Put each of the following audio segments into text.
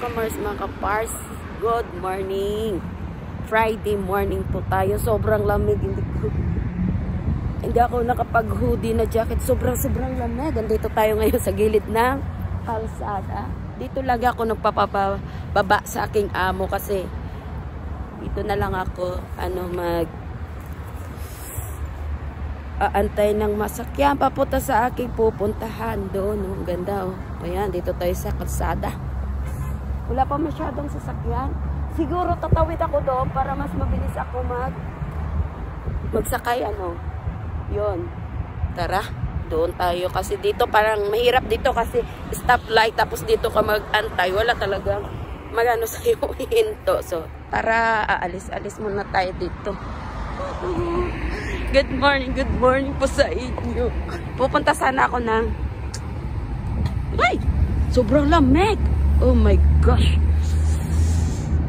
ka-Mars, mga ka-Pars. Good morning. Friday morning po tayo. Sobrang lamig. Hindi ako nakapag-hoodie na jacket. Sobrang lamig. Andito tayo ngayon sa gilid ng kalsada. Dito lagi ako nagpapababa sa aking amo kasi dito na lang ako aantay ng masakyan papunta sa aking pupuntahan doon. Oh, ganda oh. Ayan, dito tayo sa kalsada. Wala pa masyadong sasakyan. Siguro tatawid ako doon para mas mabilis ako magsakay Yun. Tara, doon tayo kasi dito parang mahirap dito kasi stoplight tapos dito ka mag-antay. Wala talagang magano sa iyo hinto. So, tara, aalis muna tayo dito. Good morning po sa inyo. Pupunta sana ako ng ay! Sobrang lamig! Oh my gosh!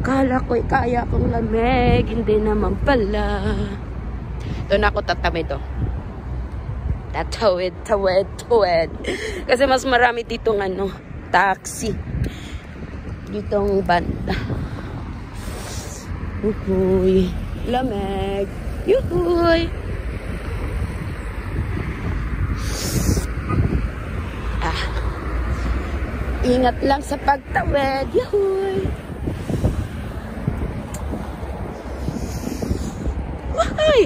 Kala ko kaya kong lamig. Hindi naman pala. Doon ako tatawid Tatawid. Kasi mas marami ditong taxi. Ditong banda. Uy, lamig. Yuhuy! Ingat lang sa pagtawid. Yuhuy! Ay!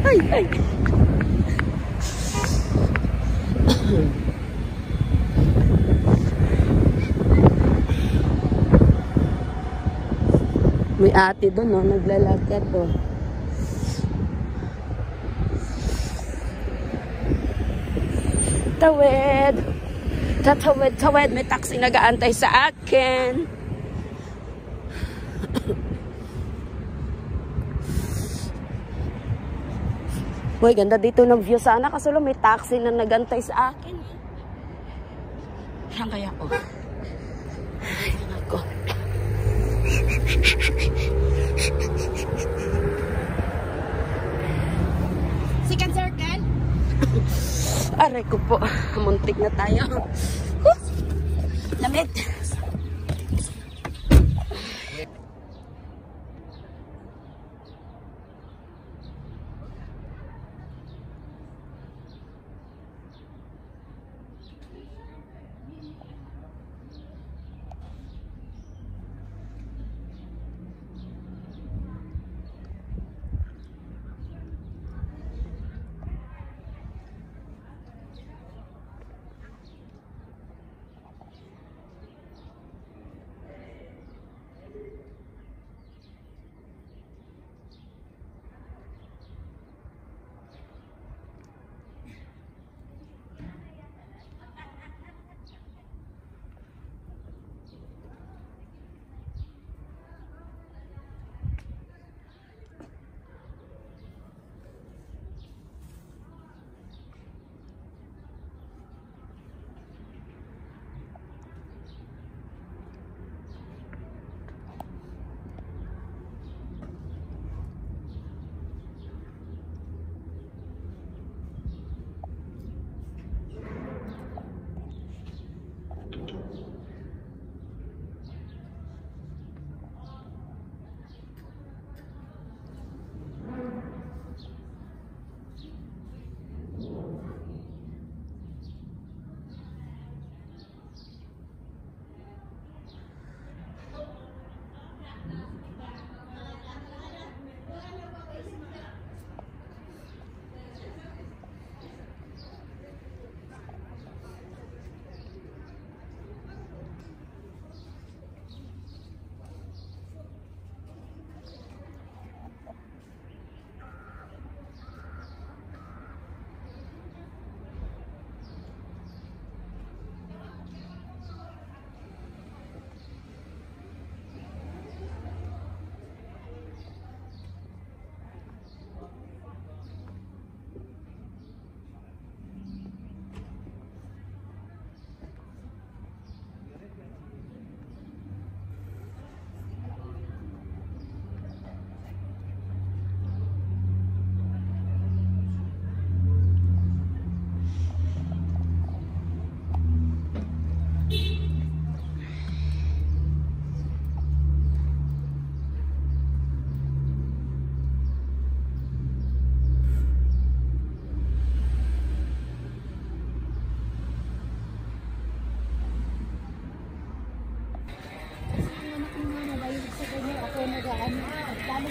Ay! May ate doon, no? Naglalakad doon. Tatawid. May taxi nag-aantay sa akin. Uy, ganda dito ng view sana kasi may taxi na nag-aantay sa akin. Saan kaya ako? Ay, nako. Second circle? Aray ko po. Muntik na tayo. Lamig.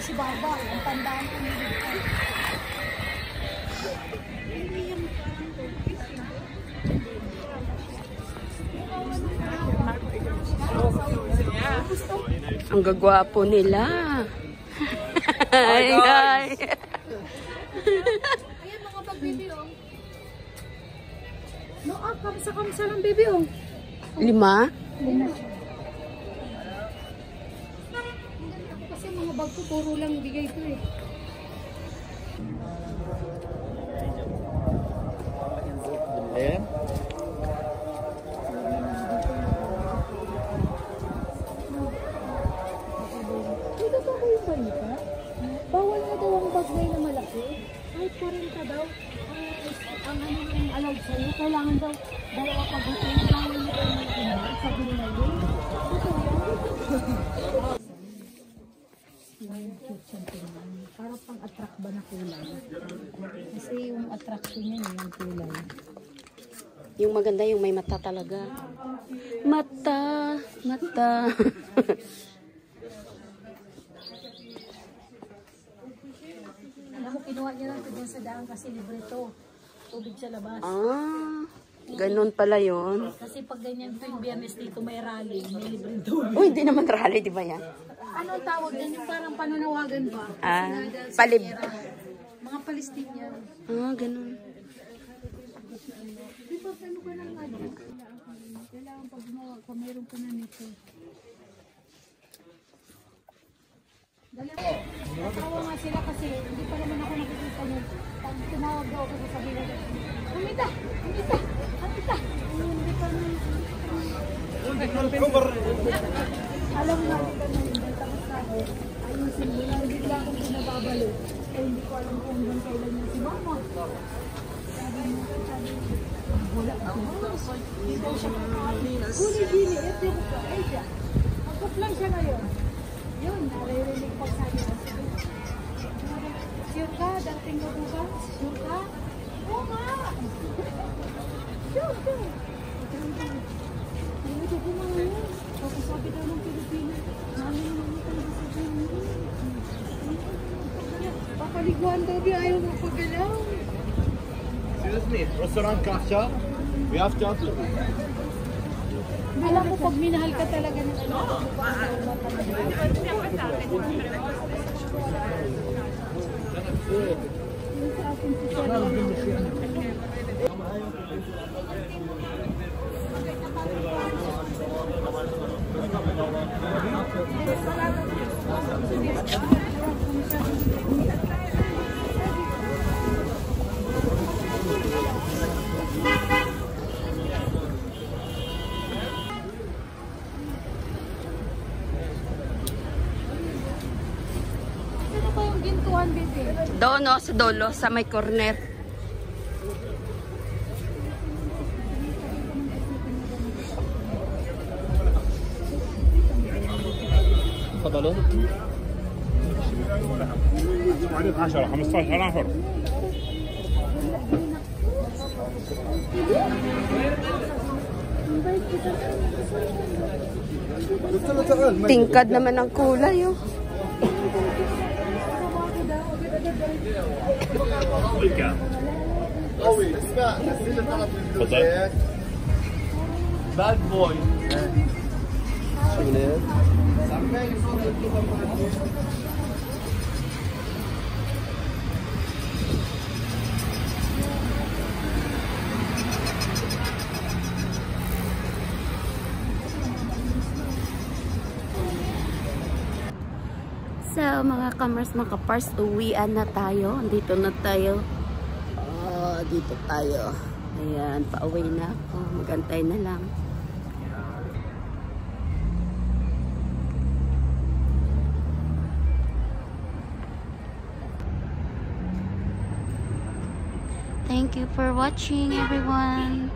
si Baba. Ang tandaan ko nila. Ang gagwapo nila. Hi, guys. Ayan mga pag-baby, oh. No, kamsa-kamsa lang, baby, oh. 5? Kasi mga bag ko, puro lang bigay ko, eh. Ayan. Dito pa kayo balita? Bawal na daw ang bag na malaki. Kahit 40 daw. Ang ano yung allowed sa'yo, kailangan daw dalawa pag-utin. Bawal na daw yung bag. Sabi nila yun. Ito yan. Para pang attract ba na kulay? Kasi yung attraction niya yung kulay. Yung maganda, yung may mata talaga. Mata. Alam mo, kinuha niya lang ito dyan sa daan kasi libre to. Tubig sa labas. Ganun pala yun. Kasi pag ganyan tuwing biyernes dito may rally, may libreng tubig. Uy, hindi naman rally, di ba yan? Ano ang tawag din? Yung parang pananawagan ba? Palib. Mga Palestinian. Ganun. Di ba ano ka lang ano? Kailangan pag meron ka na nito. Dali mo. Natawa nga sila kasi hindi pa naman ako nakikita niyo. Pag tinawag daw ako sa sabi nila, Amita! Hindi pa naman. Alam nga kita na hindi. Tapos ako, ayusin mo lang. Bigla akong pinababalo. Eh, hindi ko alam kung hanggang kailan yung si Mama. Sabi mo, wala ako. Hindi daw siya kakain. Huli-hili, ito ko pa. Ay, siya. Magkap lang siya ngayon. Yun, naririnig pag sabi ko. Sure ka? Dating mo bukas? Sure ka? Oo nga! Sure ka! Ano ito ko mga yun? Tapos sabi daw ng Pilipinas, mami naman talaga sa Pilipinas. Pakaliguan daw di ayaw mo pagalaw. Excuse me, restaurant Kafcha? We have chocolate. Alam mo, pag minahal ka talaga ng ano, ano ba yung gintuan, baby? Doon, no, sa dulo, sa may corner. تفضلوا. عليك 10 15 نفر. Tingkad naman ang kulay, oh. Bad boy. So, mga kamers, mga kapars, uwian na tayo. Dito na tayo. Dito tayo. Ayan, pauwi na ako. Magantay na lang. Thank you for watching, everyone.